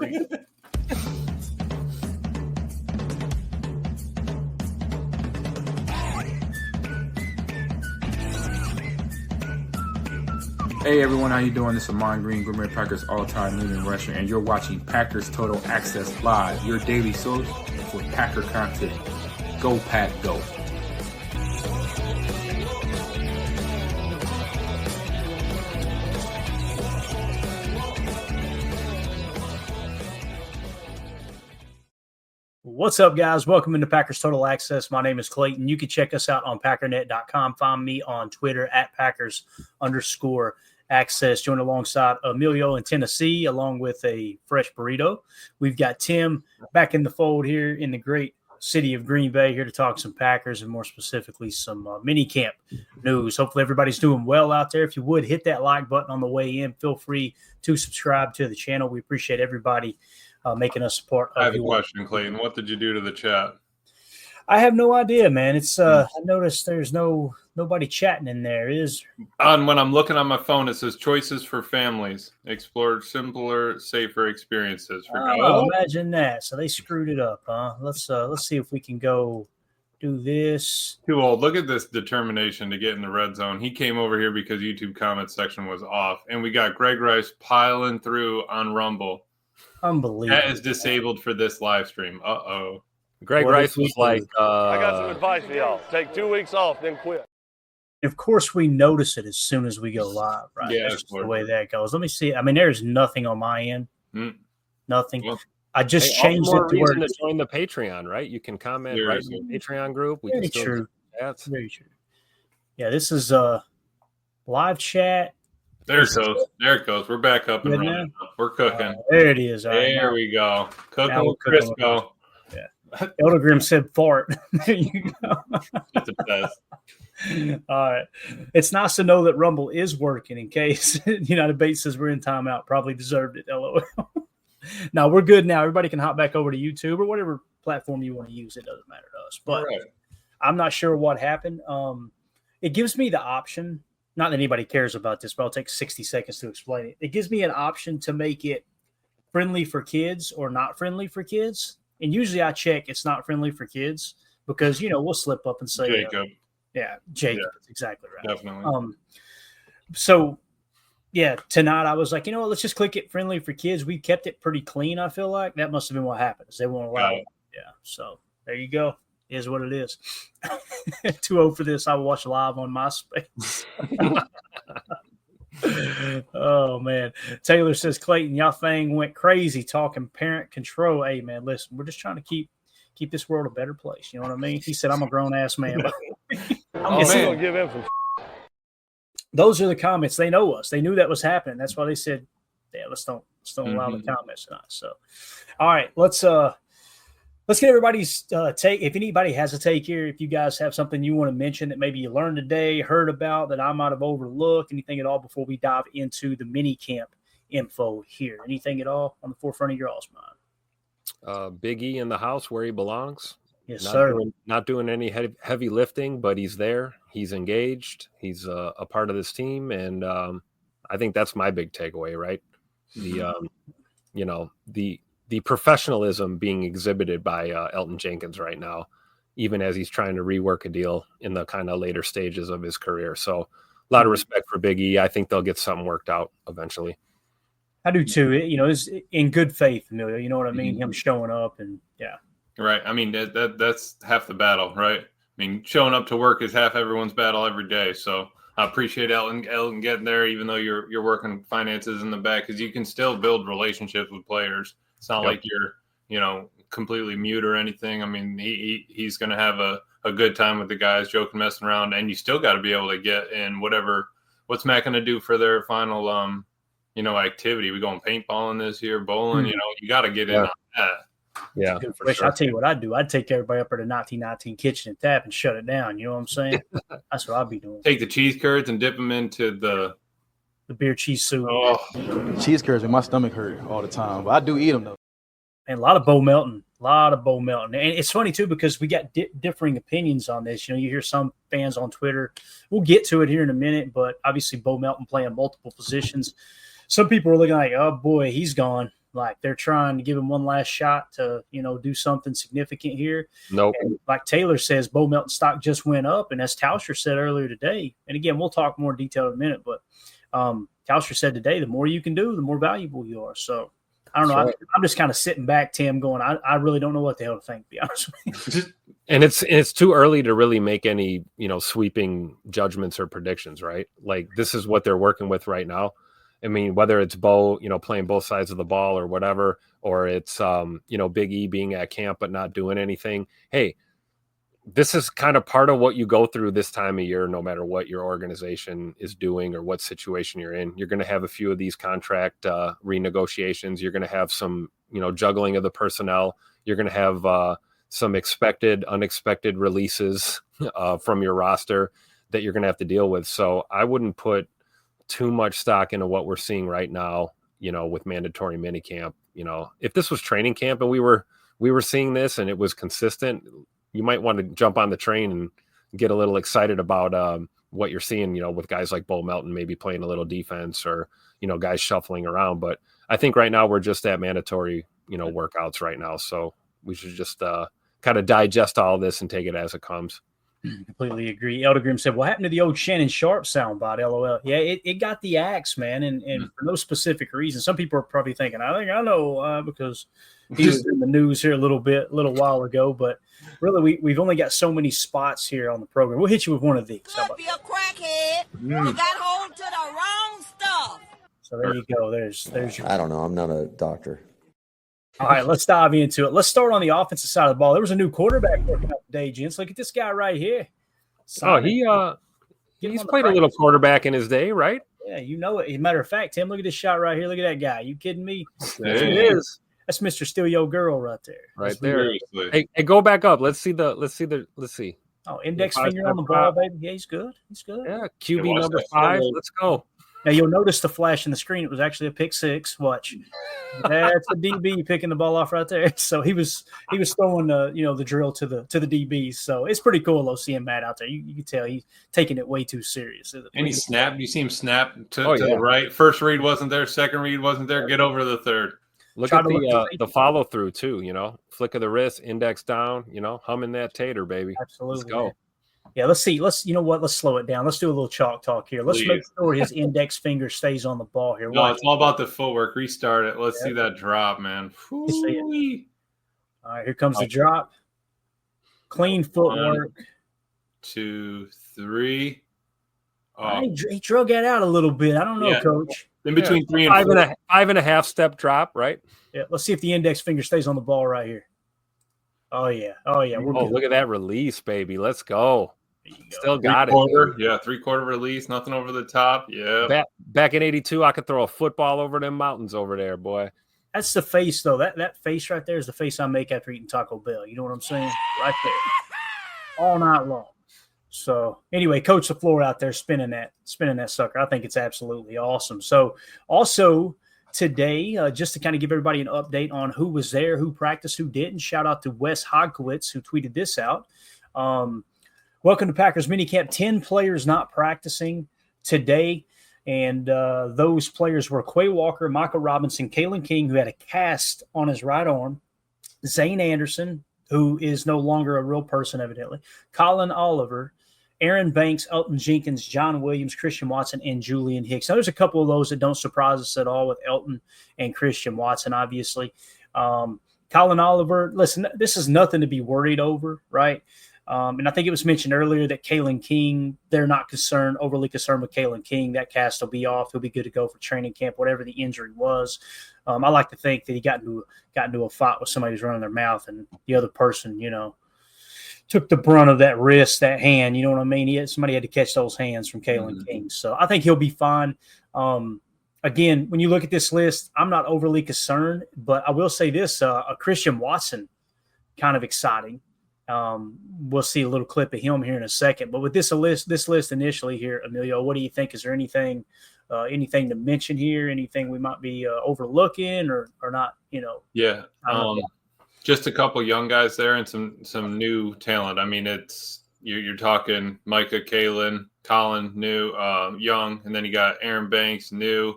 rivalry. Hey everyone, how you doing? This is Amon Green, Gourmet Packers all-time leading rusher, and you're watching Packers Total Access Live, your daily source for Packer content. Go Pack, go! What's up, guys? Welcome into Packers Total Access. My name is Clayton. You can check us out on packernet.com. Find me on Twitter at Packers_access. Join alongside Emilio in Tennessee, along with a fresh burrito. We've got Tim back in the fold here in the great city of Green Bay, here to talk some Packers and more specifically some mini camp news. Hopefully everybody's doing well out there. If you would, hit that like button on the way in. Feel free to subscribe to the channel. We appreciate everybody making us support. I have a question, Clayton. What did you do to the chat? I have no idea, man. It's I noticed there's nobody chatting in there. When I'm looking on my phone, it says choices for families. Explore simpler, safer experiences. Imagine that. So they screwed it up, huh? Let's see if we can go do this. Too old. Look at this determination to get in the red zone. He came over here because YouTube comment section was off, and we got Greg Rice piling through on Rumble. Unbelievable. That is disabled for this live stream. Uh-oh. Greg Rice was like, I got some advice for y'all. Take 2 weeks off, then quit. Of course, we notice it as soon as we go live, right? Yeah, that's just the way that goes. Let me see. I mean, there's nothing on my end. Nothing. Well, I just changed it to where to join the Patreon, right? You can comment right in the Patreon group. Very true. That's very true. Yeah, this is live chat. There it goes. There it goes. We're back up and running. We're cooking. There it is. There we go. Cooking with Crisco. Yeah. Elder Grimm said fart. There you go. It's the best. All right. It's nice to know that Rumble is working in case United Bates says we're in timeout. Probably deserved it, LOL. No, we're good now. Everybody can hop back over to YouTube or whatever platform you want to use. It doesn't matter to us. But I'm not sure what happened. It gives me the option. Not that anybody cares about this, but I'll take 60 seconds to explain it. It gives me an option to make it friendly for kids or not friendly for kids. And usually I check it's not friendly for kids because, we'll slip up and say Jacob. Jacob. Yeah. That's exactly right. Definitely. So, tonight I was like, let's just click it friendly for kids. We kept it pretty clean, I feel like. That must have been what happened. They won't allow it. Yeah. So, there you go. Is what it is. 2-0 for this. I will watch live on MySpace. Oh, man. Taylor says, Clayton, y'all thing went crazy talking parent control. Hey, man, listen, we're just trying to keep this world a better place. You know what I mean? He said, I'm a grown-ass man. I'm going to give him some. Those are the comments. They know us. They knew that was happening. That's why they said, let's don't allow the comments tonight. So, all right, let's get everybody's take. If anybody has a take here, if you guys have something you want to mention that maybe you learned today, heard about that I might have overlooked, anything at all before we dive into the mini camp info here. Anything at all on the forefront of your all's mind? Big E in the house where he belongs. Yes, sir. Not doing any heavy lifting, but he's there. He's engaged. He's a part of this team. And I think that's my big takeaway, right? The professionalism being exhibited by Elgton Jenkins right now, even as he's trying to rework a deal in the kind of later stages of his career. So a lot of respect for Big E. I think they'll get something worked out eventually. I do too. It's in good faith, Emilio. You know what I mean? Him showing up and Right. I mean, that's half the battle, right? I mean, showing up to work is half everyone's battle every day. So I appreciate Elgton getting there, even though you're working finances in the back, because you can still build relationships with players. It's not like you're, completely mute or anything. I mean, he's going to have a good time with the guys, joking, messing around, and you still got to be able to get in what's Matt going to do for their final, activity. We going paintballing this year, bowling. You got to get in on that. Yeah, for sure. I'll tell you what I'd do. I'd take everybody up to the 1919 kitchen and tap and shut it down. You know what I'm saying? That's what I'd be doing. Take the cheese curds and dip them into the beer cheese soup. Oh, cheese curds and my stomach hurt all the time, but I do eat them though. And a lot of Bo Melton. And it's funny too because we got differing opinions on this. You hear some fans on Twitter. We'll get to it here in a minute, but obviously Bo Melton playing multiple positions. Some people are looking like, oh boy, he's gone. Like they're trying to give him one last shot to, do something significant here. Nope. And like Taylor says, Bo Melton stock just went up. And as Tauscher said earlier today, and again, we'll talk more detail in a minute, but Tauscher said today, the more you can do, the more valuable you are. So I don't know. Right. I'm just kind of sitting back, Tim, going, I really don't know what the hell to think, to be honest with you. And it's too early to really make any, sweeping judgments or predictions, right? Like this is what they're working with right now. I mean, whether it's Bo, playing both sides of the ball or whatever, or it's, Big E being at camp but not doing anything. Hey, this is kind of part of what you go through this time of year, no matter what your organization is doing or what situation you're in. You're going to have a few of these contract renegotiations. You're going to have some, juggling of the personnel. You're going to have some expected, unexpected releases from your roster that you're going to have to deal with. So I wouldn't put too much stock into what we're seeing right now, with mandatory minicamp. If this was training camp and we were seeing this and it was consistent, you might want to jump on the train and get a little excited about what you're seeing, with guys like Bo Melton maybe playing a little defense or, guys shuffling around. But I think right now we're just at mandatory, workouts right now. So we should just kind of digest all this and take it as it comes. Completely agree. Elder Grimm said, what happened to the old Shannon Sharp soundbite? LOL. Yeah, it got the axe, man, and for no specific reason. Some people are probably thinking, I think I know, because he was in the news here a little while ago. But really, we've only got so many spots here on the program. We'll hit you with one of these. Could be a crackhead who got hold to the wrong stuff. So there you go. There's your. I don't know. I'm not a doctor. All right, let's dive into it. Let's start on the offensive side of the ball. There was a new quarterback working out today, gents. Look at this guy right here. He's played a little quarterback in his day, right? Yeah, you know it. As a matter of fact, Tim, look at this shot right here. Look at that guy. You kidding me? It is. That's Mr. Steal Your Girl right there. Right there. Hey, go back up. Let's see. Oh, index finger on the ball, baby. Yeah, he's good. Yeah, QB number 5. Let's go. Now you'll notice the flash in the screen. It was actually a pick six. Watch, that's the DB picking the ball off right there. So he was throwing the drill to the DBs. So it's pretty cool though seeing Matt out there. You can tell he's taking it way too serious. And he snapped. You see him snap to the right. First read wasn't there. Second read wasn't there. Get over to the third. Look at the follow through too. Flick of the wrist, index down. Humming that tater, baby. Absolutely. Let's go. Yeah, let's see. Let's slow it down. Let's do a little chalk talk here. Let's make sure his index finger stays on the ball here. No, it's all about the footwork. Restart it. Let's see that drop, man. All right, here comes the drop. Clean footwork. 1, 2, 3. Oh. He drug that out a little bit. I don't know, Coach. In between 3 and 4. 5.5 step drop, right? Yeah, let's see if the index finger stays on the ball right here. Oh, yeah. Look at that release, baby. Let's go. Still got it. Yeah, 3/4 release, nothing over the top. Yeah. Back in 82, I could throw a football over them mountains over there, boy. That's the face, though. That face right there is the face I make after eating Taco Bell. You know what I'm saying? Right there. All night long. So, anyway, Coach LaFleur out there spinning that sucker. I think it's absolutely awesome. So, also today, just to kind of give everybody an update on who was there, who practiced, who didn't, shout out to Wes Hodkowitz, who tweeted this out. Welcome to Packers minicamp. 10 players not practicing today, and those players were Quay Walker, Michael Robinson, Kalen King, who had a cast on his right arm, Zane Anderson, who is no longer a real person, evidently, Colin Oliver, Aaron Banks, Elton Jenkins, John Williams, Christian Watson, and Julian Hicks. Now, there's a couple of those that don't surprise us at all with Elton and Christian Watson, obviously. Colin Oliver, listen, this is nothing to be worried over, right? And I think it was mentioned earlier that Kalen King, they're not overly concerned with Kalen King. That cast will be off. He'll be good to go for training camp, whatever the injury was. I like to think that he got into a fight with somebody who's running their mouth, and the other person, took the brunt of that wrist, that hand. You know what I mean? Somebody had to catch those hands from Kalen King. So I think he'll be fine. Again, when you look at this list, I'm not overly concerned, but I will say this, a Christian Watson, kind of exciting. We'll see a little clip of him here in a second. But with this list initially here, Emilio, what do you think? Is there anything to mention here? Anything we might be overlooking or not? Yeah, just a couple young guys there and some new talent. I mean, it's you're talking Micah, Kalen, Colin, new, young, and then you got Aaron Banks, new,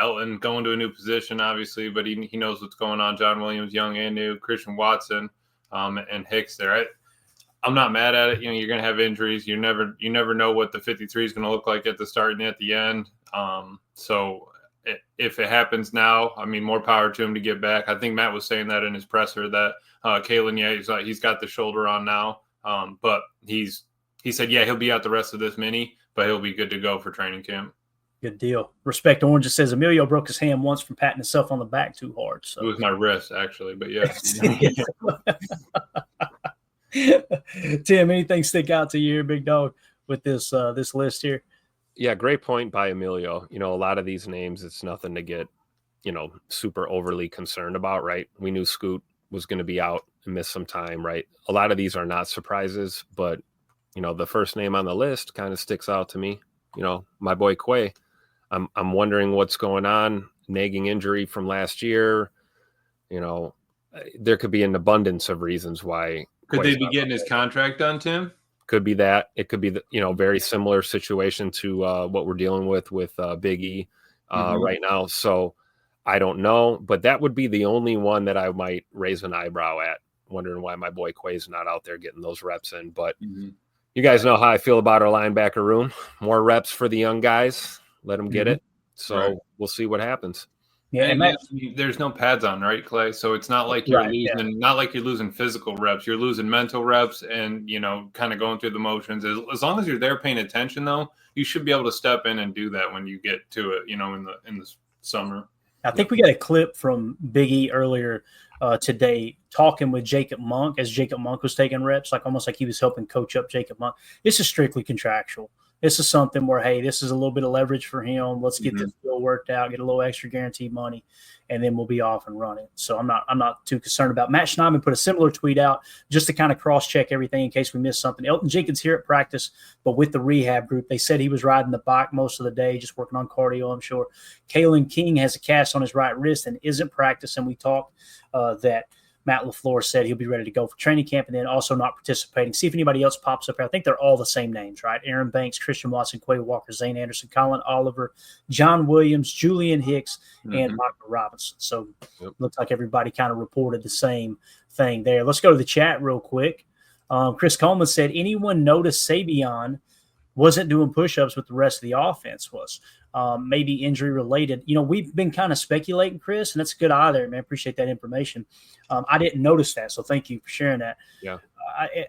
Elton going to a new position, obviously, but he knows what's going on. John Williams, young and new, Christian Watson, and Hicks there. I'm not mad at it. You're going to have injuries. You never know what the 53 is going to look like at the start and at the end. So if it happens now, I mean, more power to him to get back. I think Matt was saying that in his presser that Kalen, he's got the shoulder on now, but he said, yeah, he'll be out the rest of this mini, but he'll be good to go for training camp. Good deal. Respect Orange just says Emilio broke his hand once from patting himself on the back too hard. So it was my wrist, actually, but yeah. Tim, anything stick out to you here, big dog, with this list here? Yeah, great point by Emilio. A lot of these names, it's nothing to get, super overly concerned about, right? We knew Scoot was going to be out and miss some time, right? A lot of these are not surprises, but, the first name on the list kind of sticks out to me. My boy Quay. I'm wondering what's going on. Nagging injury from last year. There could be an abundance of reasons why. Could they be getting his contract done, Tim? Could be that. It could be very similar situation to what we're dealing with Big E right now. So I don't know, but that would be the only one that I might raise an eyebrow at, wondering why my boy Quay's not out there getting those reps in. But you guys know how I feel about our linebacker room. More reps for the young guys. Let them get it. So We'll see what happens. Yeah, and there's no pads on, right, Clay? So it's not like you're losing physical reps. You're losing mental reps and, kind of going through the motions. As long as you're there paying attention, though, you should be able to step in and do that when you get to it, in the summer. I think we got a clip from Big E earlier today talking with Jacob Monk as Jacob Monk was taking reps, almost like he was helping coach up Jacob Monk. This is strictly contractual. This is something where, hey, this is a little bit of leverage for him. Let's get this deal worked out, get a little extra guaranteed money, and then we'll be off and running. So I'm not too concerned about. Matt Schneidman put a similar tweet out just to kind of cross-check everything in case we missed something. Elton Jenkins here at practice, but with the rehab group. They said he was riding the bike most of the day, just working on cardio, I'm sure. Kalen King has a cast on his right wrist and isn't practicing. We talked that Matt LaFleur said he'll be ready to go for training camp and then also not participating. See if anybody else pops up here. I think they're all the same names, right? Aaron Banks, Christian Watson, Quay Walker, Zane Anderson, Colin Oliver, John Williams, Julian Hicks, and Michael Robinson. So looks like everybody kind of reported the same thing there. Let's go to the chat real quick. Chris Coleman said, anyone notice Savion wasn't doing push-ups with the rest of the offense was? Maybe injury related. We've been kind of speculating, Chris, and that's a good eye there, man. Appreciate that information. I didn't notice that, so thank you for sharing that. Yeah,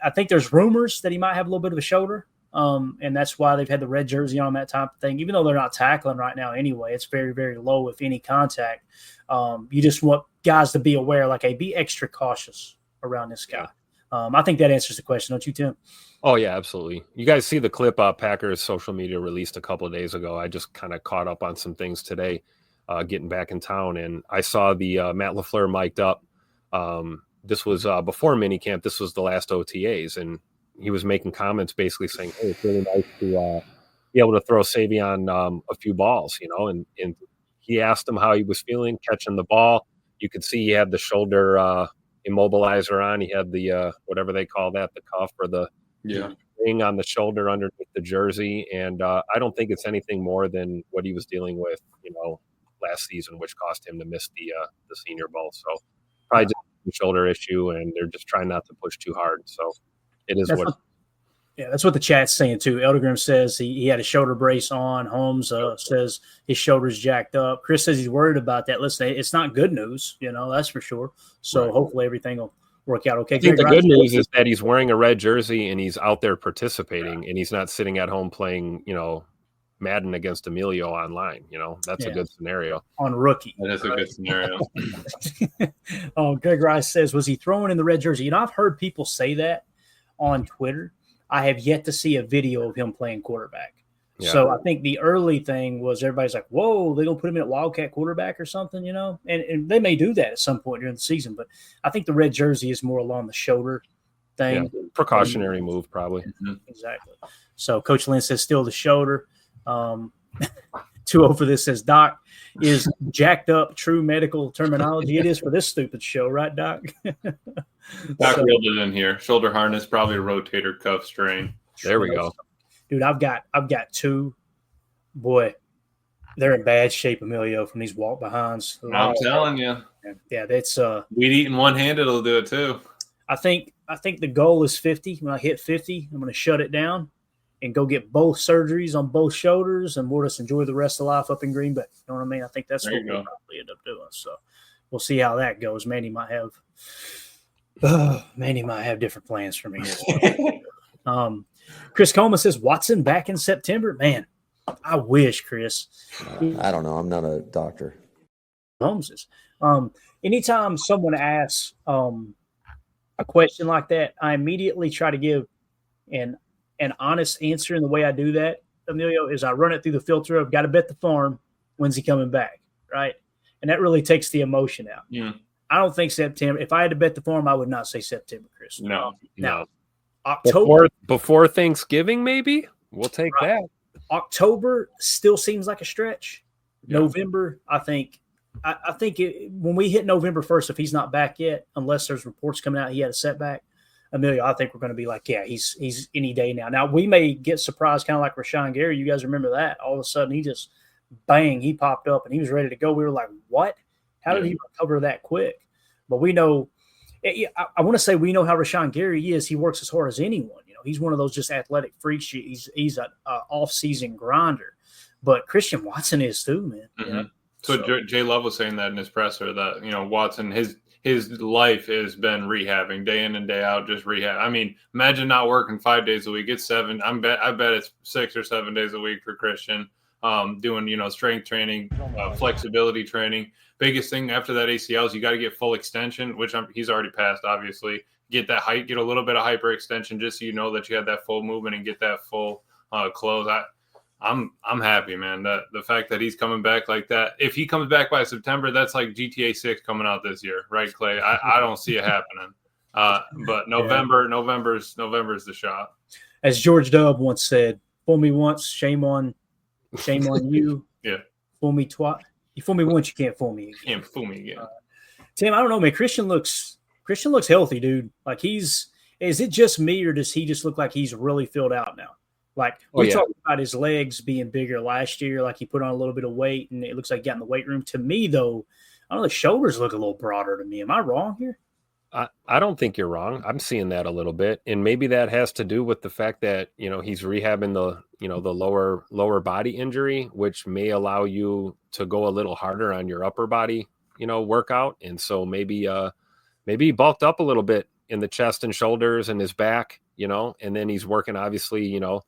I think there's rumors that he might have a little bit of a shoulder, and that's why they've had the red jersey on, that type of thing. Even though they're not tackling right now anyway, it's very, very low, if any, contact. You just want guys to be aware, hey, be extra cautious around this guy. I think that answers the question, don't you, Tim? Oh, yeah, absolutely. You guys see the clip Packers social media released a couple of days ago. I just kind of caught up on some things today, getting back in town, and I saw the Matt LaFleur mic'd up. This was before minicamp. This was the last OTAs, and he was making comments basically saying, hey, it's really nice to be able to throw Savion a few balls, and he asked him how he was feeling catching the ball. You could see he had the shoulder immobilizer on. He had the whatever they call that, the cuff or the ring on the shoulder underneath the jersey, and I don't think it's anything more than what he was dealing with, last season, which cost him to miss the Senior Bowl. So probably just a shoulder issue, and they're just trying not to push too hard. So it is that's what the chat's saying too. Eldergrim says he had a shoulder brace on. Holmes says his shoulder's jacked up. Chris says he's worried about that. Listen, it's not good news, that's for sure. So hopefully everything will work out okay. I think the good news is that he's wearing a red jersey and he's out there participating, and he's not sitting at home playing, Madden against Emilio online. That's a good scenario. On rookie. That is a good scenario. Greg Rice says, was he throwing in the red jersey? I've heard people say that on Twitter. I have yet to see a video of him playing quarterback. Yeah. So I think the early thing was everybody's like, whoa, they're going to put him in at Wildcat quarterback or something, and they may do that at some point during the season. But I think the red jersey is more along the shoulder thing. Yeah, precautionary move, probably. Exactly. So Coach Lynn says still the shoulder. 2-0 for this says, Doc, is jacked up true medical terminology? It is for this stupid show, right, Doc? Doc reeled it in here. Shoulder harness, probably a rotator cuff strain. There we go. Dude, I've got two. Boy, They're in bad shape, Emilio, from these walk behinds. I'm telling you, yeah, that's weed eating one-handed will do it too. I think the goal is 50. When I hit 50, I'm going to shut it down and go get both surgeries on both shoulders, and we'll just enjoy the rest of life up in Green Bay. You know what I mean? I think that's what we'll probably end up doing. So we'll see how that goes. Manny might have different plans for me. Chris Coleman says Watson back in September. Man, I wish, Chris. I don't know. I'm not a doctor. Holmes is. Anytime someone asks a question like that, I immediately try to give an honest answer. And the way I do that, Emilio, is I run it through the filter of got to bet the farm. When's he coming back? Right. And that really takes the emotion out. Yeah. I don't think September. If I had to bet the farm, I would not say September, Chris. No. Now, October. Before Thanksgiving, maybe? We'll take that. October still seems like a stretch. Yeah. November, I think when we hit November 1st, if he's not back yet, unless there's reports coming out he had a setback, Emilio, I think we're going to be like, yeah, he's any day now. Now, we may get surprised, kind of like Rashawn Gary. You guys remember that? All of a sudden, he just, bang, he popped up, and he was ready to go. We were like, what? How did he recover that quick? But we know – I want to say we know how Rashawn Gary is. He works as hard as anyone. You know, he's one of those just athletic freaks. He's an off-season grinder. But Christian Watson is too, man. Mm-hmm. You know? So Jay Love was saying that in his presser that, you know, Watson, his life has been rehabbing day in and day out, just rehab. I mean, imagine not working 5 days a week. It's 7. I bet it's 6 or 7 days a week for Christian, doing, you know, strength training, flexibility training. Biggest thing after that ACL is you got to get full extension, which he's already passed, obviously. Get that height, get a little bit of hyperextension just so you know that you have that full movement and get that full close. I'm happy, man. That the fact that he's coming back like that. If he comes back by September, that's like GTA 6 coming out this year, right, Clay? I don't see it happening. But November's the shot. As George Dubb once said, "Fool me once, shame on you. Yeah. Fool me twice. You fool me once, you can't fool me again." Can't fool me again. Tim, I don't know, man. Christian looks healthy, dude. Like is it just me, or does he just look like he's really filled out now? Like we talked about his legs being bigger last year, like he put on a little bit of weight and it looks like he got in the weight room. To me, though, I don't know, the shoulders look a little broader to me. Am I wrong here? I don't think you're wrong. I'm seeing that a little bit. And maybe that has to do with the fact that, you know, he's rehabbing the lower body injury, which may allow you to go a little harder on your upper body, you know, workout. And so maybe he bulked up a little bit in the chest and shoulders and his back, you know, and then he's working, obviously, you know,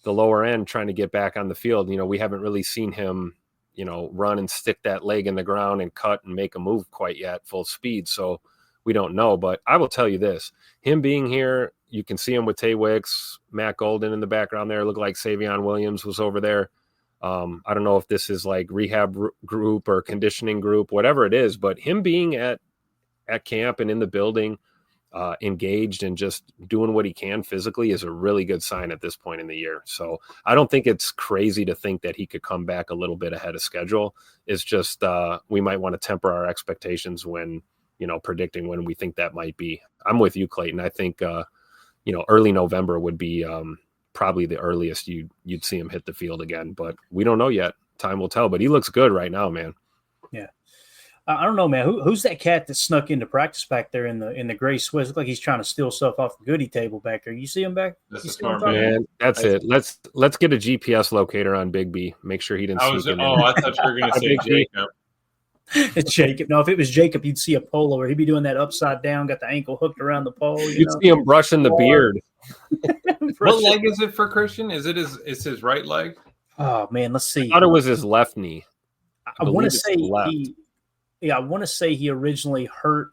the lower end trying to get back on the field. You know, we haven't really seen him, you know, run and stick that leg in the ground and cut and make a move quite yet full speed. So we don't know, but I will tell you this, him being here, you can see him with Tay Wicks, Matt Golden in the background there. Look like Savion Williams was over there. I don't know if this is like rehab group or conditioning group, whatever it is, but him being at camp and in the building, engaged and just doing what he can physically is a really good sign at this point in the year. So I don't think it's crazy to think that he could come back a little bit ahead of schedule. It's just we might want to temper our expectations when, you know, predicting when we think that might be. I'm with you, Clayton. I think, you know, early November would be probably the earliest you'd see him hit the field again, but we don't know yet. Time will tell, but he looks good right now, man. Yeah. I don't know, man. Who's that cat that snuck into practice back there in the gray Swiss? Look like he's trying to steal stuff off the goodie table back there. You see him back? That's a smart man. That's it. Let's get a GPS locator on Big B. Make sure he didn't. I thought you were going to say Jacob. It's Jacob. No, if it was Jacob, you'd see a pole where he'd be doing that upside down, got the ankle hooked around the pole. You'd see him brushing the beard. What leg is it for Christian? Is it his right leg? Oh man, let's see. I thought it was his left knee. I want to say I want to say he originally hurt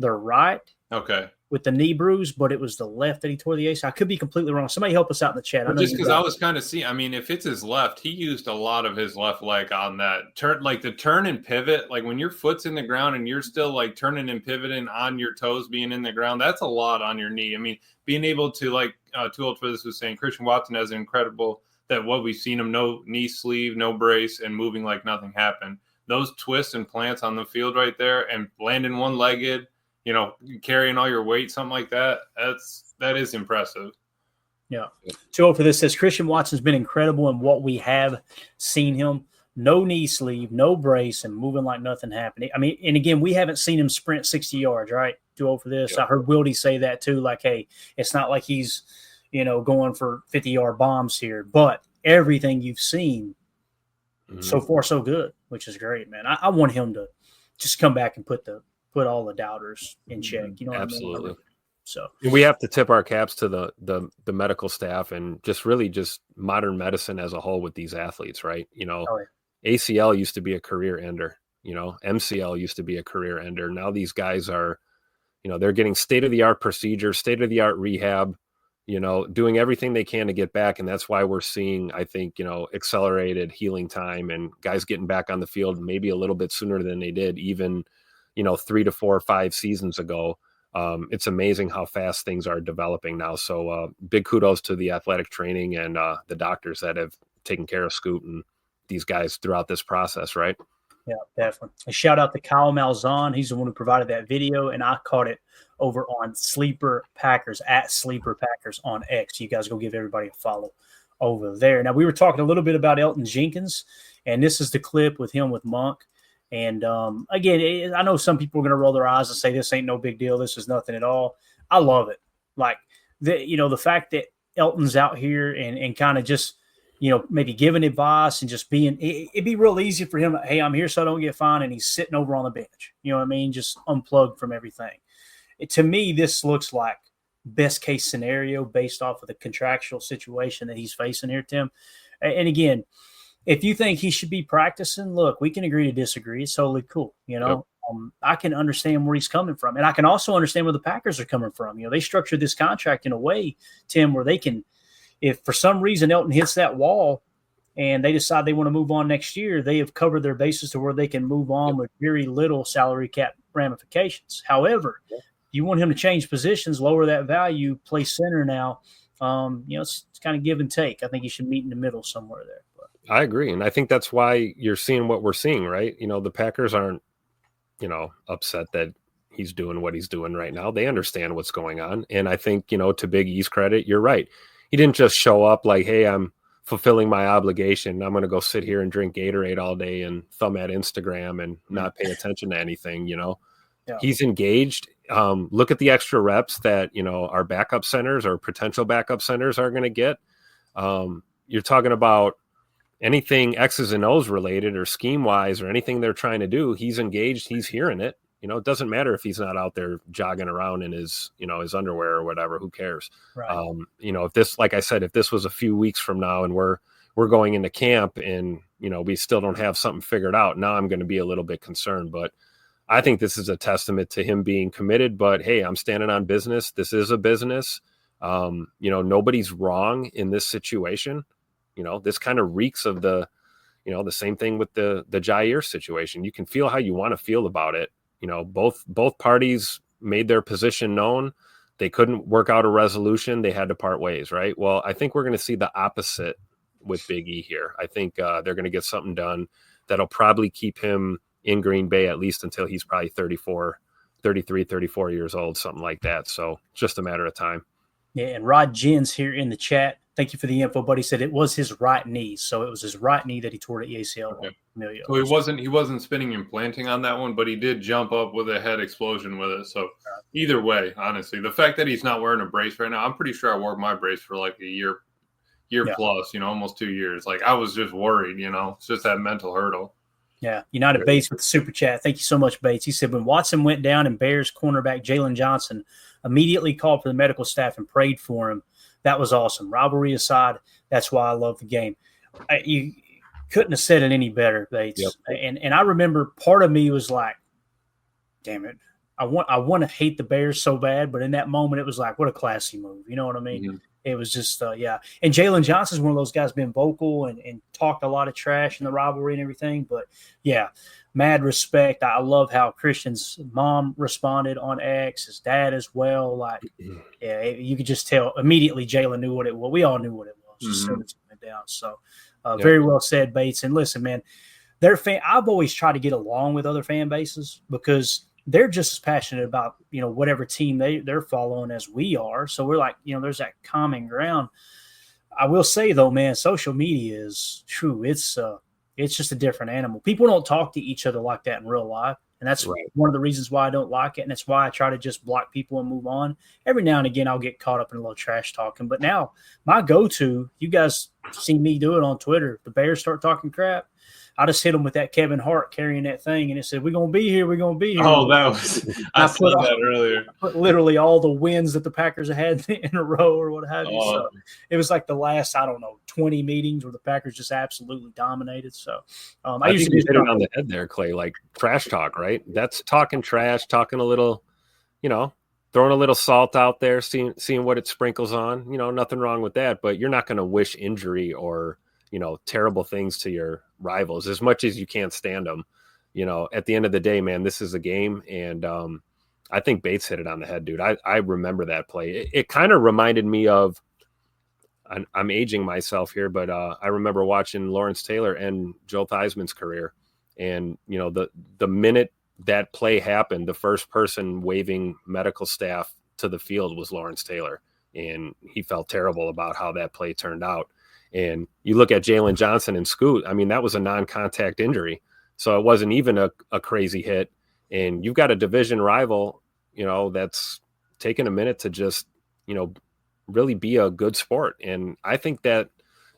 the right. Okay. With the knee bruise, but it was the left that he tore the ACL. I could be completely wrong. Somebody help us out in the chat. Just because I was kind of seeing, I mean, if it's his left, he used a lot of his left leg on that turn, like the turn and pivot. Like when your foot's in the ground and you're still like turning and pivoting on your toes being in the ground, that's a lot on your knee. I mean, being able to like Too Old for This was saying, Christian Watson has an incredible that what we've seen him, no knee sleeve, no brace, and moving like nothing happened. Those twists and plants on the field right there and landing one-legged, you know, carrying all your weight, something like that, that is impressive. Yeah. Too Old for This says Christian Watson's been incredible in what we have seen him. no knee sleeve, no brace, and moving like nothing happened. I mean, and again, we haven't seen him sprint 60 yards, right? Too old for this. Yep. I heard Wildy say that too. Like, hey, it's not like he's, going for 50-yard bombs here, but everything you've seen so far, so good, which is great, man. I want him to just come back and put all the doubters in check. You know what Absolutely. I mean? So we have to tip our caps to the medical staff and just modern medicine as a whole with these athletes, right? ACL used to be a career ender, MCL used to be a career ender. Now these guys are, they're getting state-of-the-art procedures, state-of-the-art rehab, doing everything they can to get back. And that's why we're seeing, I think, accelerated healing time and guys getting back on the field maybe a little bit sooner than they did even, 3 to 4 or 5 seasons ago. It's amazing how fast things are developing now. So big kudos to the athletic training and the doctors that have taken care of Scoot and these guys throughout this process, right? Yeah, definitely. A shout out to Kyle Malzahn. He's the one who provided that video, and I caught it over on Sleeper Packers at Sleeper Packers on X. You guys go give everybody a follow over there. Now, we were talking a little bit about Elgton Jenkins, and this is the clip with him with Monk. And again, I know some people are going to roll their eyes and say this ain't no big deal. This is nothing at all. I love it. Like, the fact that Elton's out here and kind of just, maybe giving advice and just being, it'd be real easy for him. Hey, I'm here so I don't get fined. And he's sitting over on the bench. You know what I mean? Just unplugged from everything. To me, this looks like best case scenario based off of the contractual situation that he's facing here, Tim. And again, if you think he should be practicing, look, we can agree to disagree. It's totally cool. Yep. I can understand where he's coming from. And I can also understand where the Packers are coming from. They structured this contract in a way, Tim, where they can, if for some reason Elton hits that wall and they decide they want to move on next year, they have covered their bases to where they can move on with very little salary cap ramifications. However, you want him to change positions, lower that value, play center now. It's kind of give and take. I think you should meet in the middle somewhere there. But I agree. And I think that's why you're seeing what we're seeing, right? The Packers aren't, upset that he's doing what he's doing right now. They understand what's going on. And I think, to Big E's credit, you're right. He didn't just show up like, hey, I'm fulfilling my obligation. I'm going to go sit here and drink Gatorade all day and thumb at Instagram and not pay attention to anything, Yeah. He's engaged. Look at the extra reps that, our backup centers or potential backup centers are going to get. You're talking about anything X's and O's related or scheme wise or anything they're trying to do. He's engaged. He's hearing it. It doesn't matter if he's not out there jogging around in his, his underwear or whatever, who cares? Right. If this, like I said, if this was a few weeks from now and we're going into camp and, we still don't have something figured out, now I'm going to be a little bit concerned, but I think this is a testament to him being committed, but hey, I'm standing on business. This is a business. Nobody's wrong in this situation. This kind of reeks of the same thing with the Jair situation. You can feel how you want to feel about it. Both parties made their position known. They couldn't work out a resolution. They had to part ways, right? Well, I think we're going to see the opposite with Big E here. I think they're going to get something done that'll probably keep him in Green Bay at least until he's probably 34 years old, something like that. So just a matter of time. Yeah, and Rod Jens here in the chat. Thank you for the info, buddy. Said it was his right knee, so it was his right knee that he tore at ACL. Okay. So he wasn't spinning and planting on that one, but he did jump up with a head explosion with it. So either way, honestly, the fact that he's not wearing a brace right now, I'm pretty sure I wore my brace for like a year plus, almost 2 years. Like I was just worried, it's just that mental hurdle. Yeah, United Bates with the super chat. Thank you so much, Bates. He said when Watson went down and Bears cornerback Jalen Johnson immediately called for the medical staff and prayed for him. That was awesome. Rivalry aside, that's why I love the game. You couldn't have said it any better, Bates. Yep. And I remember part of me was like, damn it, I want to hate the Bears so bad, but in that moment it was like, what a classy move. You know what I mean? Mm-hmm. It was just, yeah. And Jalen Johnson's one of those guys been vocal and talked a lot of trash in the rivalry and everything. But, yeah, mad respect. I love how Christian's mom responded on X, his dad as well. Like, yeah, you could just tell immediately Jalen knew what it was. We all knew what it was. Just so it went down. So, very well said, Bates. And listen, man, I've always tried to get along with other fan bases because they're just as passionate about, whatever team they're following as we are. So we're like, there's that common ground. I will say though, man, social media is true. It's It's just a different animal. People don't talk to each other like that in real life. And that's Right. one of the reasons why I don't like it. And that's why I try to just block people and move on. Every now and again, I'll get caught up in a little trash talking. But now my go-to, you guys see me do it on Twitter. The Bears start talking crap. I just hit them with that Kevin Hart carrying that thing. And it said, we're going to be here. We're going to be here. Oh, that was I saw that earlier. Put literally all the wins that the Packers had in a row or what have you. Oh. So it was like the last, 20 meetings where the Packers just absolutely dominated. So I think you hit it on the head there, Clay. Like trash talk, right? That's talking trash, talking a little, throwing a little salt out there, seeing what it sprinkles on. Nothing wrong with that. But you're not going to wish injury or terrible things to your rivals as much as you can't stand them. At the end of the day, man, this is a game. And I think Bates hit it on the head, dude. I remember that play. It kind of reminded me of, I'm aging myself here, but I remember watching Lawrence Taylor and Joe Theismann's career. And, the minute that play happened, the first person waving medical staff to the field was Lawrence Taylor. And he felt terrible about how that play turned out. And you look at Jalen Johnson and Scoot, I mean, that was a non-contact injury. So it wasn't even a crazy hit. And you've got a division rival, that's taken a minute to just, really be a good sport. And I think that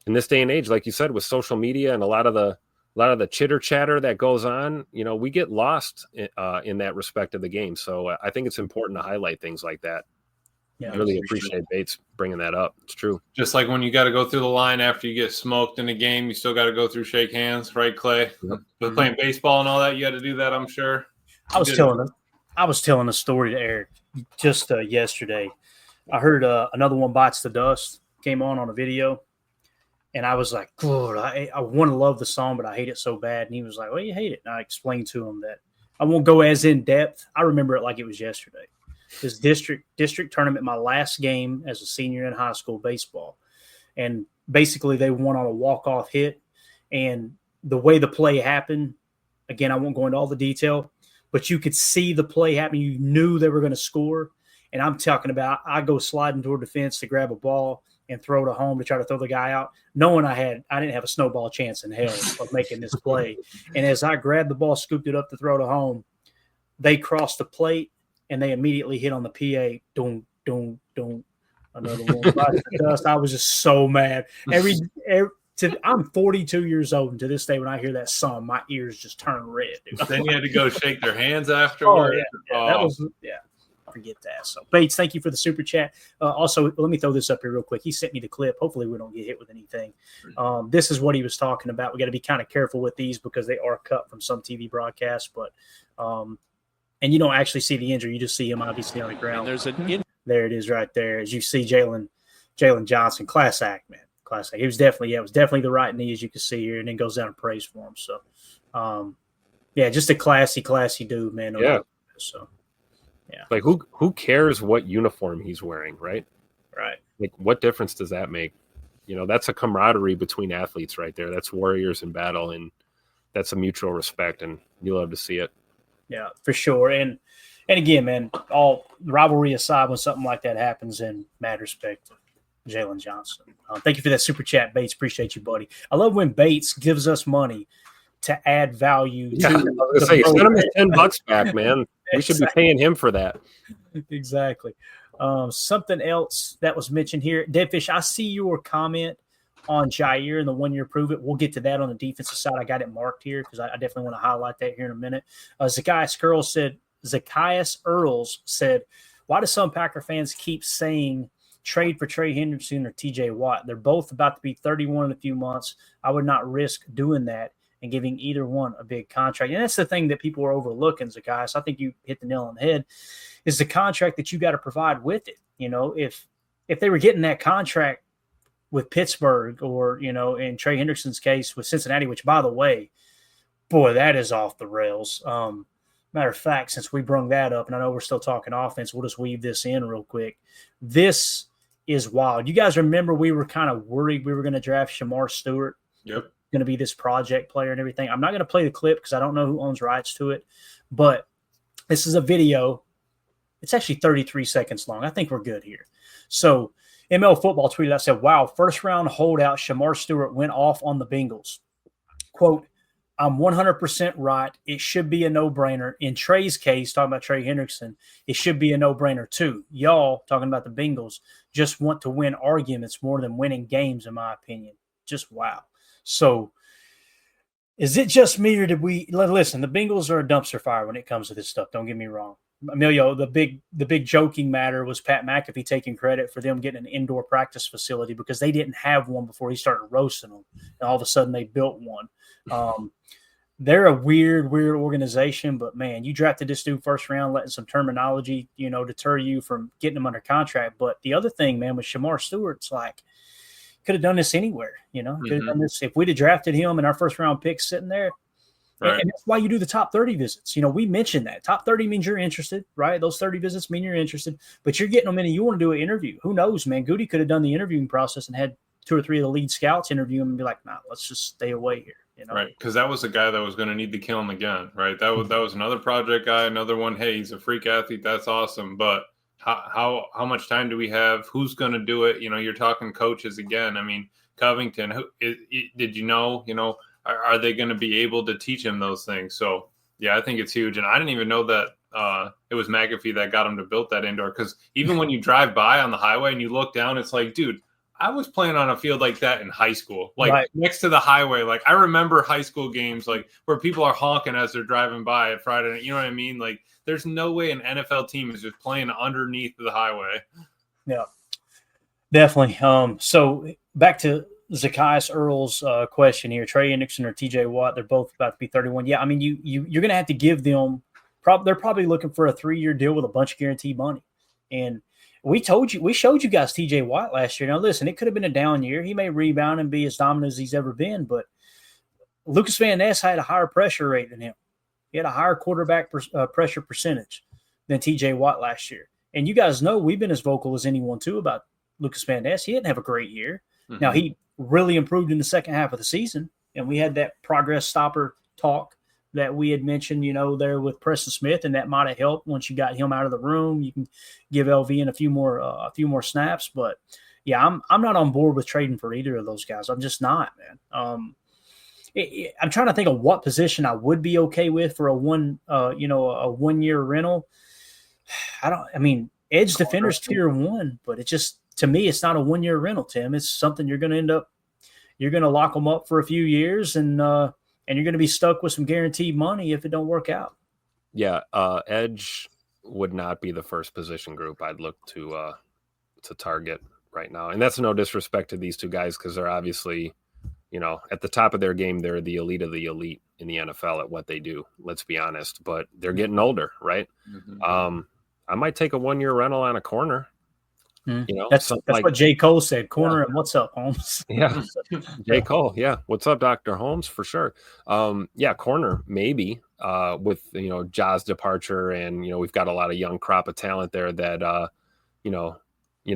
in this day and age, like you said, with social media and a lot of the chitter chatter that goes on, we get lost in that respect of the game. So I think it's important to highlight things like that. Yeah, I really appreciate Bates bringing that up. It's true. Just like when you got to go through the line after you get smoked in a game, you still got to go through shake hands, right, Clay? Yep. But playing baseball and all that, you got to do that, I'm sure. I was telling a story to Eric just yesterday. I heard Another One Bites the Dust came on a video, and I was like, "Good, I want to love the song, but I hate it so bad." And he was like, "Well, you hate it." And I explained to him that I won't go as in depth. I remember it like it was yesterday. This district tournament, my last game as a senior in high school baseball, and basically they won on a walk-off hit. And the way the play happened, again, I won't go into all the detail, but you could see the play happen. You knew they were going to score. And I'm talking about, I go sliding toward the fence to grab a ball and throw it home to try to throw the guy out, knowing I didn't have a snowball chance in hell of making this play. And as I grabbed the ball, scooped it up to throw it home, they crossed the plate and they immediately hit on the PA. Doom, doom, doom. Another one bites the dust. I was just so mad. I'm 42 years old, and to this day, when I hear that song, my ears just turn red. Dude. Then you had to go shake their hands afterwards. That was forget that. So Bates, thank you for the super chat. Also, let me throw this up here real quick. He sent me the clip. Hopefully we don't get hit with anything. This is what he was talking about. We got to be kind of careful with these because they are cut from some TV broadcasts, but and you don't actually see the injury. You just see him obviously on the ground. And there it is right there. As you see Jalen Johnson, class act, man. Class act. It was definitely the right knee, as you can see here, and then goes down and prays for him. So just a classy dude, man. Yeah. So yeah. Like who cares what uniform he's wearing, right? Right. Like what difference does that make? That's a camaraderie between athletes right there. That's warriors in battle, and that's a mutual respect, and you love to see it. Yeah, for sure. And again, man, all rivalry aside, when something like that happens, in mad respect to Jalen Johnson. Thank you for that super chat, Bates. Appreciate you, buddy. I love when Bates gives us money to add value. Yeah, I was gonna say, send him his $10 back, man. We should be paying him for that. Exactly. Something else that was mentioned here, Deadfish. I see your comment on Jair and the 1 year prove it. We'll get to that on the defensive side. I got it marked here because I definitely want to highlight that here in a minute. Zacchaeus Earls said, "Why do some Packer fans keep saying trade for Trey Hendrickson or TJ Watt? They're both about to be 31 in a few months. I would not risk doing that and giving either one a big contract." And that's the thing that people are overlooking, Zacchaeus. I think you hit the nail on the head, is the contract that you got to provide with it. If they were getting that contract with Pittsburgh or, in Trey Hendrickson's case with Cincinnati, which, by the way, boy, that is off the rails. Matter of fact, since we brung that up, and I know we're still talking offense, we'll just weave this in real quick. This is wild. You guys remember we were kind of worried we were going to draft Shamar Stewart. Yep. Going to be this project player and everything. I'm not going to play the clip because I don't know who owns rights to it, but this is a video. It's actually 33 seconds long. I think we're good here. So ML Football tweeted out, said, "Wow, first round holdout Shamar Stewart went off on the Bengals." quote, I'm 100% right. It should be a no-brainer. In Trey's case, talking about Trey Hendrickson, it should be a no-brainer too. Y'all, talking about the Bengals, just want to win arguments more than winning games, in my opinion. Just wow. So is it just me, or did we – listen, the Bengals are a dumpster fire when it comes to this stuff. Don't get me wrong. Emilio, the big joking matter was Pat McAfee taking credit for them getting an indoor practice facility because they didn't have one before he started roasting them. And all of a sudden they built one. They're a weird organization, but man, you drafted this dude first round, letting some terminology, deter you from getting him under contract. But the other thing, man, with Shamar Stewart, it's like, could have done this anywhere, could have done this. If we'd have drafted him and our first round pick sitting there. Right. And that's why you do the top 30 visits. We mentioned that. Top 30 means you're interested, right? Those 30 visits mean you're interested, but you're getting them in and you want to do an interview. Who knows, man? Goody could have done the interviewing process and had 2 or 3 of the lead scouts interview him and be like, nah, let's just stay away here. Right, because that was the guy that was going to need to kill him again, right? That was another project guy, another one. Hey, he's a freak athlete. That's awesome, but how much time do we have? Who's going to do it? You're talking coaches again. I mean, Covington. Did you know? Are they going to be able to teach him those things? So yeah, I think it's huge. And I didn't even know that it was McAfee that got him to build that indoor. Because even when you drive by on the highway and you look down, it's like, dude, I was playing on a field like that in high school, like next to the highway. Like I remember high school games, like where people are honking as they're driving by at Friday night. You know what I mean? Like there's no way an NFL team is just playing underneath the highway. Yeah, definitely. So back to Zacchaeus Earl's question here: Trey Hendrickson or TJ Watt? They're both about to be 31. Yeah, I mean, you're going to have to give them. They're probably looking for a 3-year deal with a bunch of guaranteed money, and. We showed you guys TJ Watt last year. Now, listen, it could have been a down year. He may rebound and be as dominant as he's ever been, but Lucas Van Ness had a higher pressure rate than him. He had a higher quarterback pressure percentage than TJ Watt last year. And you guys know we've been as vocal as anyone, too, about Lucas Van Ness. He didn't have a great year. Mm-hmm. Now, he really improved in the second half of the season, and we had that progress stopper talk that we had mentioned, there with Preston Smith, and that might have helped once you got him out of the room. You can give LV in a few more snaps, but yeah, I'm not on board with trading for either of those guys. I'm just not, man. I'm trying to think of what position I would be okay with for a 1 year rental. Edge defender's tier 1, but it just, to me, it's not a 1 year rental, Tim. It's something you're going to lock them up for a few years and you're going to be stuck with some guaranteed money if it don't work out. Yeah, edge would not be the first position group I'd look to target right now. And that's no disrespect to these two guys because they're obviously, at the top of their game. They're the elite of the elite in the NFL at what they do. Let's be honest. But they're getting older, right? Mm-hmm. I might take a 1 year rental on a corner. That's what J. Cole said. Corner and what's up, Holmes? Yeah, J. Cole. Yeah, what's up, Dr. Holmes? For sure. Corner maybe. With Ja's departure, and we've got a lot of young crop of talent there that you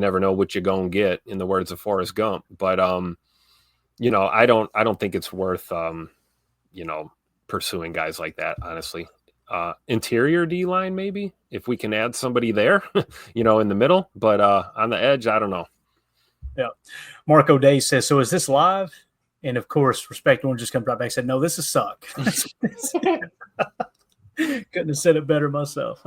never know what you're gonna get. In the words of Forrest Gump, but I don't think it's worth pursuing guys like that, honestly. Interior D-line, maybe, if we can add somebody there, in the middle. But on the edge, I don't know. Yeah. Marco Day says, so is this live? And, of course, Respect One just comes right back and said, no, this is suck. Couldn't have said it better myself.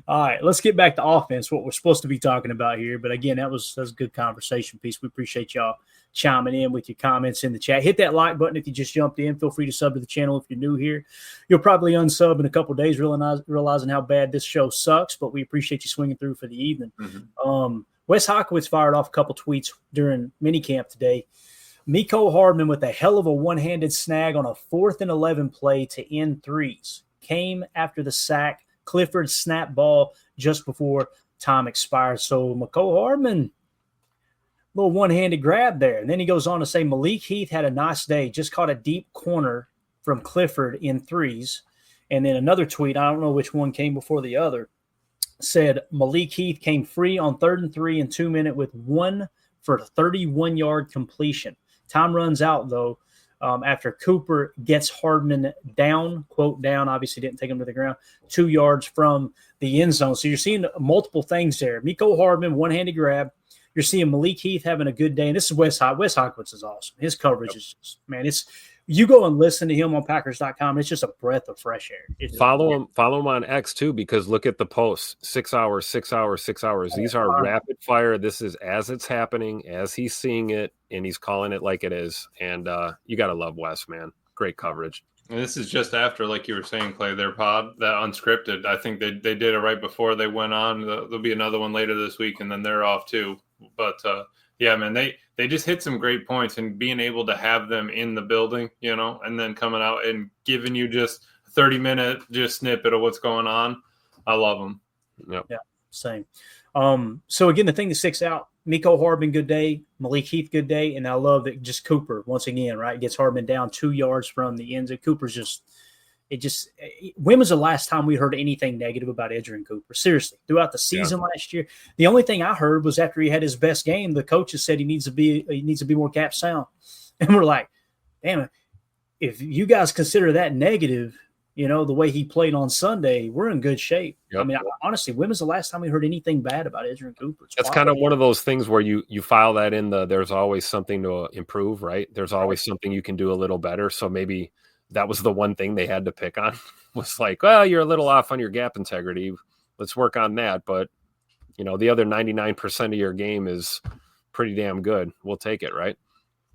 All right, let's get back to offense, what we're supposed to be talking about here. But, again, that was a good conversation piece. We appreciate y'all chiming in with your comments in the chat. Hit that like button if you just jumped in. Feel free to sub to the channel if you're new here. You'll probably unsub in a couple of days, realizing how bad this show sucks, but we appreciate you swinging through for the evening. Mm-hmm. Wes Hockowitz fired off a couple tweets during minicamp today. Mecole Hardman with a hell of a one-handed snag on a 4th and 11 play to end threes. Came after the sack. Clifford snap ball just before time expired. So Mecole Hardman, little one-handed grab there. And then he goes on to say Malik Heath had a nice day, just caught a deep corner from Clifford in threes. And then another tweet, I don't know which one came before the other, said Malik Heath came free on 3rd and 3 in 2 minutes with one for a 31-yard completion. Time runs out, though, after Cooper gets Hardman down, quote down, obviously didn't take him to the ground, 2 yards from the end zone. So you're seeing multiple things there. Mecole Hardman, one-handed grab. You're seeing Malik Heath having a good day. And this is Wes Hockowitz is awesome. His coverage is just, man, you go and listen to him on Packers.com. It's just a breath of fresh air. Follow him on X too, because look at the posts. 6 hours, 6 hours, 6 hours. These are rapid fire. This is as it's happening, as he's seeing it, and he's calling it like it is. And you got to love Wes, man. Great coverage. And this is just after, like you were saying, Clay, their pod, that unscripted. I think they did it right before they went on. There'll be another one later this week, and then they're off too. But yeah, man, they just hit some great points, and being able to have them in the building, and then coming out and giving you just a 30-minute just snippet of what's going on. I love them. Yep. Yeah, same. So again, the thing that sticks out, Mecole Hardman, good day. Malik Heath, good day. And I love that just Cooper, once again, right, gets Hardman down 2 yards from the end zone. Cooper's when was the last time we heard anything negative about Edgerrin Cooper? Seriously, throughout the season last year, the only thing I heard was after he had his best game, the coaches said he needs to be more cap sound, and we're like, damn it, if you guys consider that negative, the way he played on Sunday, we're in good shape. Yep. I mean, honestly, when was the last time we heard anything bad about Edgerrin Cooper? That's kind of one of those things where you file that in there's always something to improve, right? There's always something you can do a little better. So maybe that was the one thing they had to pick on, was like, well, you're a little off on your gap integrity. Let's work on that. But, the other 99% of your game is pretty damn good. We'll take it, right?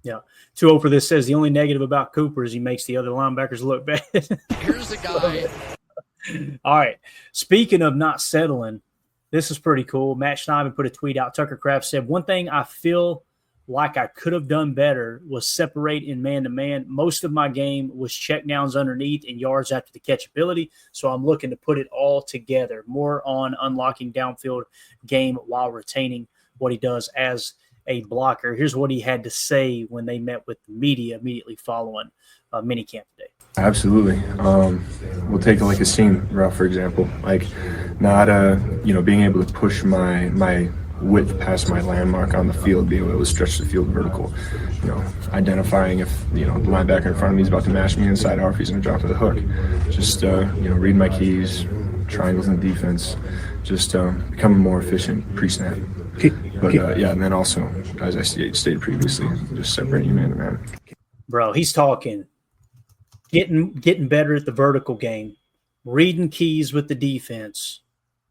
Yeah. 2-0 for this says the only negative about Cooper is he makes the other linebackers look bad. Here's the guy. All right. Speaking of not settling, this is pretty cool. Matt Schneiden put a tweet out. Tucker Kraft said, one thing I feel like I could have done better was separate in man-to-man. Most of my game was check downs underneath and yards after the catchability, so I'm looking to put it all together. More on unlocking downfield game while retaining what he does as a blocker. Here's what he had to say when they met with the media immediately following minicamp today. Absolutely. We'll take like a seam route, for example, like not being able to push my width past my landmark on the field, be able to stretch the field vertical, identifying if the linebacker in front of me is about to mash me inside or if he's going to drop to the hook, just read my keys, triangles in defense, just becoming more efficient pre-snap. But and then also, as I stated previously, just separating man to man. Bro, he's talking getting better at the vertical game, reading keys with the defense.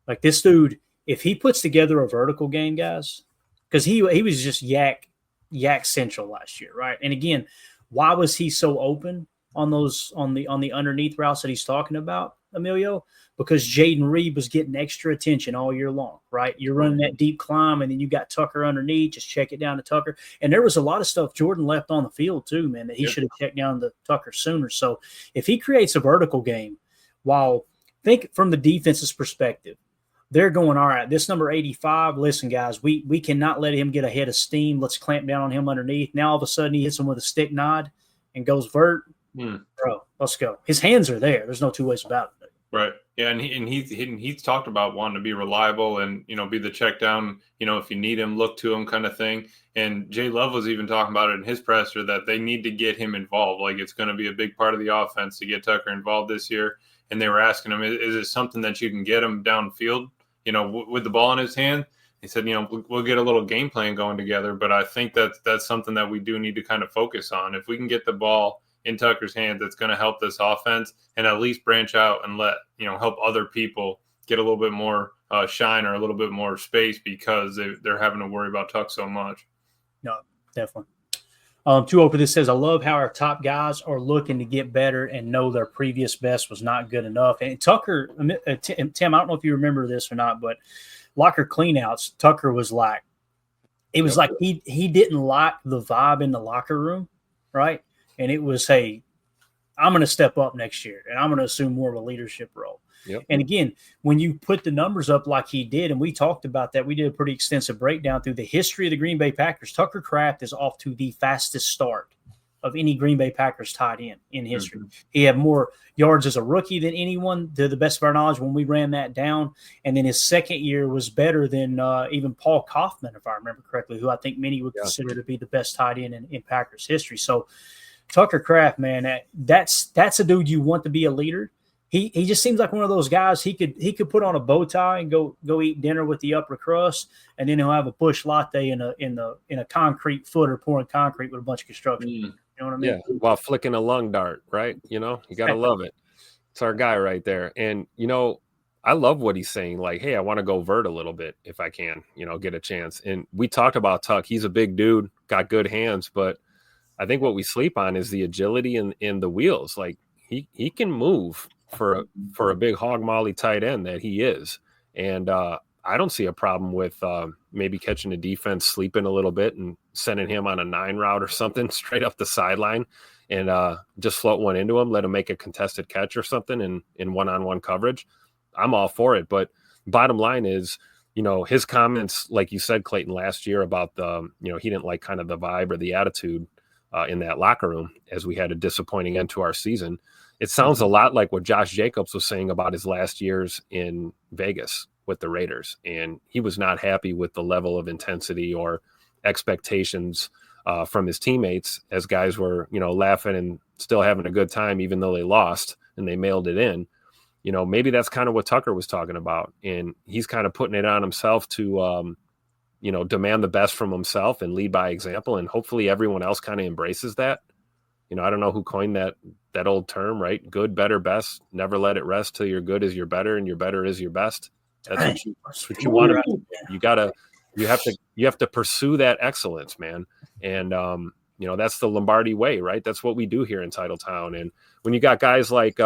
Like this dude, if he puts together a vertical game, guys, because he was just yak central last year, right? And again, why was he so open on the underneath routes that he's talking about, Emilio? Because Jaden Reed was getting extra attention all year long, right? You're running that deep climb, and then you got Tucker underneath. Just check it down to Tucker. And there was a lot of stuff Jordan left on the field too, man, that he should have checked down to Tucker sooner. So if he creates a vertical game, think from the defense's perspective, they're going, all right, this number 85, listen, guys, we cannot let him get ahead of steam. Let's clamp down on him underneath. Now all of a sudden he hits him with a stick nod and goes vert. Bro, let's go. His hands are there. There's no two ways about it. Right. Yeah, and he's talked about wanting to be reliable and, be the check down, if you need him, look to him kind of thing. And Jay Love was even talking about it in his presser that they need to get him involved. Like it's going to be a big part of the offense to get Tucker involved this year. And they were asking him, is it something that you can get him downfield, with the ball in his hand? He said, we'll get a little game plan going together. But I think that's something that we do need to kind of focus on. If we can get the ball in Tucker's hands, that's going to help this offense and at least branch out and help other people get a little bit more shine or a little bit more space because they're having to worry about Tuck so much. No, definitely. 2-0 for this says, I love how our top guys are looking to get better and know their previous best was not good enough. And Tucker, Tim, I don't know if you remember this or not, but locker cleanouts, Tucker was like, it was like he didn't like the vibe in the locker room, right? And it was, hey, I'm going to step up next year and I'm going to assume more of a leadership role. Yep. And again, when you put the numbers up like he did, and we talked about that, we did a pretty extensive breakdown through the history of the Green Bay Packers. Tucker Kraft is off to the fastest start of any Green Bay Packers tight end in history. Mm-hmm. He had more yards as a rookie than anyone, to the best of our knowledge, when we ran that down. And then his second year was better than even Paul Kaufman, if I remember correctly, who I think many would consider to be the best tight end in Packers history. So Tucker Kraft, man, that's a dude you want to be a leader. He just seems like one of those guys. He could put on a bow tie and go eat dinner with the upper crust, and then he'll have a bush latte in a concrete footer pouring concrete with a bunch of construction. You know what I mean? Yeah, while flicking a lung dart, right? You got to love it. It's our guy right there. And, I love what he's saying. Like, hey, I want to go vert a little bit if I can, get a chance. And we talked about Tuck. He's a big dude, got good hands, but I think what we sleep on is the agility in the wheels. Like he can move for a big hog molly tight end that he is. And I don't see a problem with maybe catching the defense sleeping a little bit and sending him on a 9 route or something straight up the sideline and just float one into him, let him make a contested catch or something in one-on-one coverage. I'm all for it. But bottom line is, his comments, like you said, Clayton, last year about he didn't like kind of the vibe or the attitude in that locker room as we had a disappointing end to our season. It sounds a lot like what Josh Jacobs was saying about his last years in Vegas with the Raiders. And he was not happy with the level of intensity or expectations from his teammates as guys were, laughing and still having a good time, even though they lost and they mailed it in. Maybe that's kind of what Tucker was talking about. And he's kind of putting it on himself to, demand the best from himself and lead by example. And hopefully everyone else kind of embraces that. I don't know who coined that old term, right? Good, better, best. Never let it rest till your good is your better and your better is your best. That's what you want to do. You have to pursue that excellence, man. And, that's the Lombardi way, right? That's what we do here in Titletown. And when you got guys like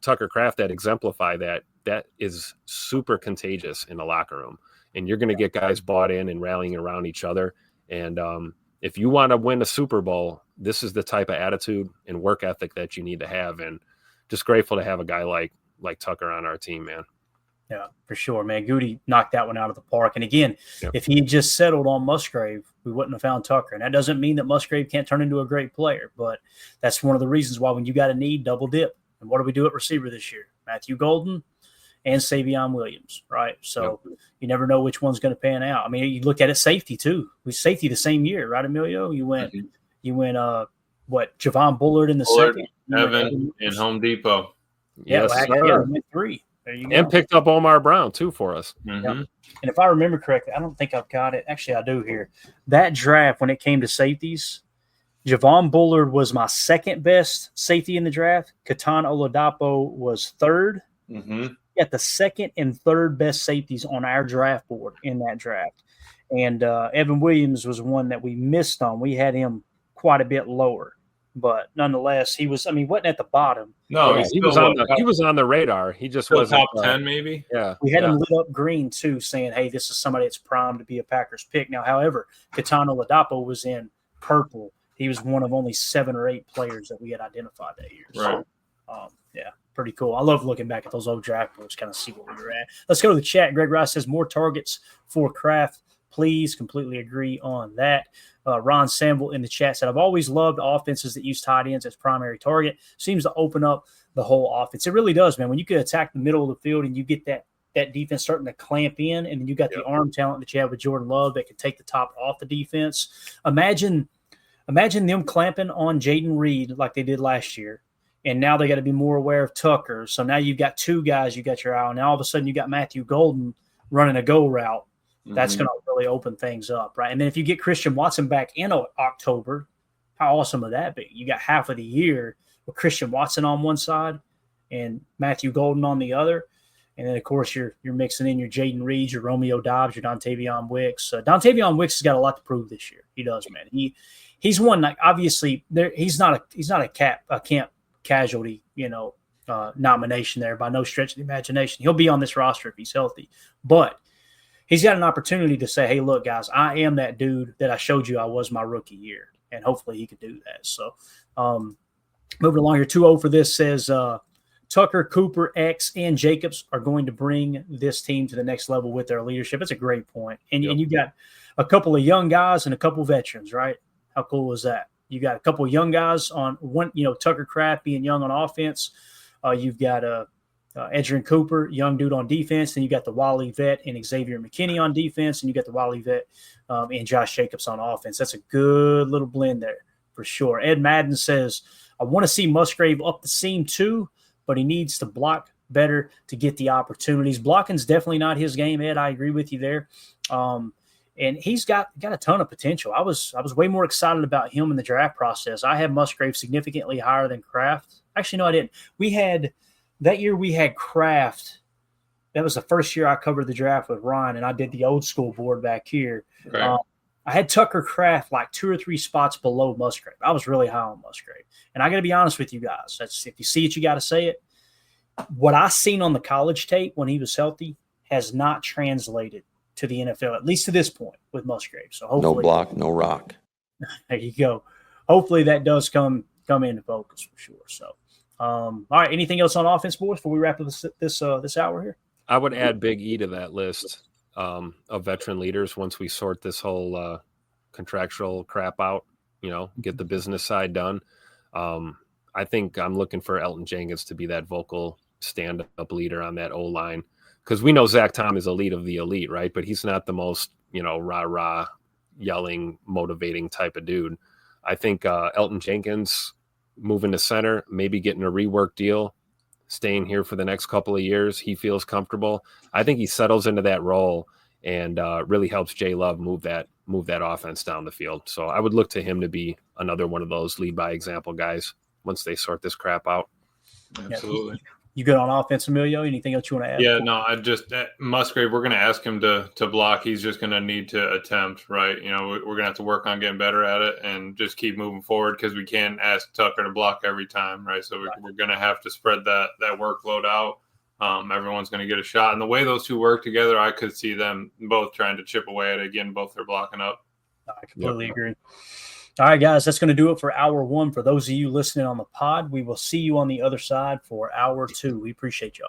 Tucker Kraft that exemplify that is super contagious in the locker room. And you're going to get guys bought in and rallying around each other. And if you want to win a Super Bowl, this is the type of attitude and work ethic that you need to have. And just grateful to have a guy like Tucker on our team, man. Yeah, for sure, man. Goody knocked that one out of the park. And again, if he had just settled on Musgrave, we wouldn't have found Tucker. And that doesn't mean that Musgrave can't turn into a great player, but that's one of the reasons why when you got a need, double dip. And what do we do at receiver this year? Matthew Golden and Savion Williams, right? So you never know which one's going to pan out. I mean, you look at it, safety too. We safety the same year, right, Emilio? You went Javon Bullard in the second. Evan in Home Depot. Yes, sir. Went 3. There you go. And picked up Omar Brown too for us. Mm-hmm. Yep. And if I remember correctly, I don't think I've got it. Actually, I do here. That draft, when it came to safeties, Javon Bullard was my second best safety in the draft. Ketan Oladapo was third. Mm-hmm. Got the second and third best safeties on our draft board in that draft. And Evan Williams was one that we missed on. We had him quite a bit lower. But nonetheless, wasn't at the bottom. No, he was on the radar. He just wasn't top 10, maybe. Yeah, we had him lit up green too, saying, "Hey, this is somebody that's primed to be a Packers pick." Now, however, Ketan Oladapo was in purple. He was one of only 7 or 8 players that we had identified that year. Right. So, pretty cool. I love looking back at those old draft boards, kind of see what we were at. Let's go to the chat. Greg Rice says more targets for Kraft. Please, completely agree on that. Ron Samble in the chat said, I've always loved offenses that use tight ends as primary target. Seems to open up the whole offense. It really does, man. When you can attack the middle of the field and you get that defense starting to clamp in, and then you got the arm talent that you have with Jordan Love that can take the top off the defense. Imagine them clamping on Jaden Reed like they did last year. And now they got to be more aware of Tucker. So now you've got 2 guys you got your eye on. Now all of a sudden you got Matthew Golden running a go route. That's going to really open things up, right? And then if you get Christian Watson back in October, how awesome would that be? You got half of the year with Christian Watson on one side and Matthew Golden on the other. And then, of course, you're mixing in your Jaden Reed, your Romeo Dobbs, your Dontavion Wicks. Dontavion Wicks has got a lot to prove this year. He does, man. He's one, like, obviously he's not a camp casualty, nomination there by no stretch of the imagination. He'll be on this roster if he's healthy. But he's got an opportunity to say, hey, look, guys, I am that dude that I showed you I was my rookie year. And hopefully he could do that. So moving along here, 2-0 for this says Tucker, Cooper, X, and Jacobs are going to bring this team to the next level with their leadership. It's a great point. And you got a couple of young guys and a couple of veterans, right? How cool is that? You got a couple of young guys on one, Tucker Kraft being young on offense. You've got Edgerrin Cooper, young dude on defense. Then you got the Wally vet and Xavier McKinney on defense. And you got the Wally vet and Josh Jacobs on offense. That's a good little blend there for sure. Ed Madden says, I want to see Musgrave up the seam too, but he needs to block better to get the opportunities. Blocking's definitely not his game, Ed. I agree with you there. And he's got a ton of potential. I was way more excited about him in the draft process. I had Musgrave significantly higher than Kraft. Actually, no, I didn't. That year we had Kraft. That was the first year I covered the draft with Ryan, and I did the old school board back here. Right. I had Tucker Kraft like 2 or 3 spots below Musgrave. I was really high on Musgrave. And I got to be honest with you guys. That's, if you see it, you got to say it. What I seen on the college tape when he was healthy has not translated to the NFL, at least to this point with Musgrave. So hopefully, No block, no rock. there you go. Hopefully that does come into focus for sure. So, all right. Anything else on offense, boys, before we wrap up this hour here? I would add Big E to that list of veteran leaders once we sort this whole contractual crap out, get the business side done. I think I'm looking for Elton Jenkins to be that vocal stand-up leader on that O-line, because we know Zach Tom is elite of the elite, right? But he's not the most, rah-rah, yelling, motivating type of dude. I think Elton Jenkins moving to center, maybe getting a rework deal, staying here for the next couple of years. He feels comfortable. I think he settles into that role and really helps Jay Love move that offense down the field. So I would look to him to be another one of those lead by example guys once they sort this crap out. Absolutely. You good on offense, Emilio? Anything else you want to add? Yeah, no, I just Musgrave, we're going to ask him to block. He's just going to need to attempt, right? We're going to have to work on getting better at it and just keep moving forward, because we can't ask Tucker to block every time, right? So we're going to have to spread that workload out. Everyone's going to get a shot. And the way those two work together, I could see them both trying to chip away at it. Again, both are blocking up. I completely agree. All right, guys, that's going to do it for hour 1. For those of you listening on the pod, we will see you on the other side for hour 2. We appreciate y'all.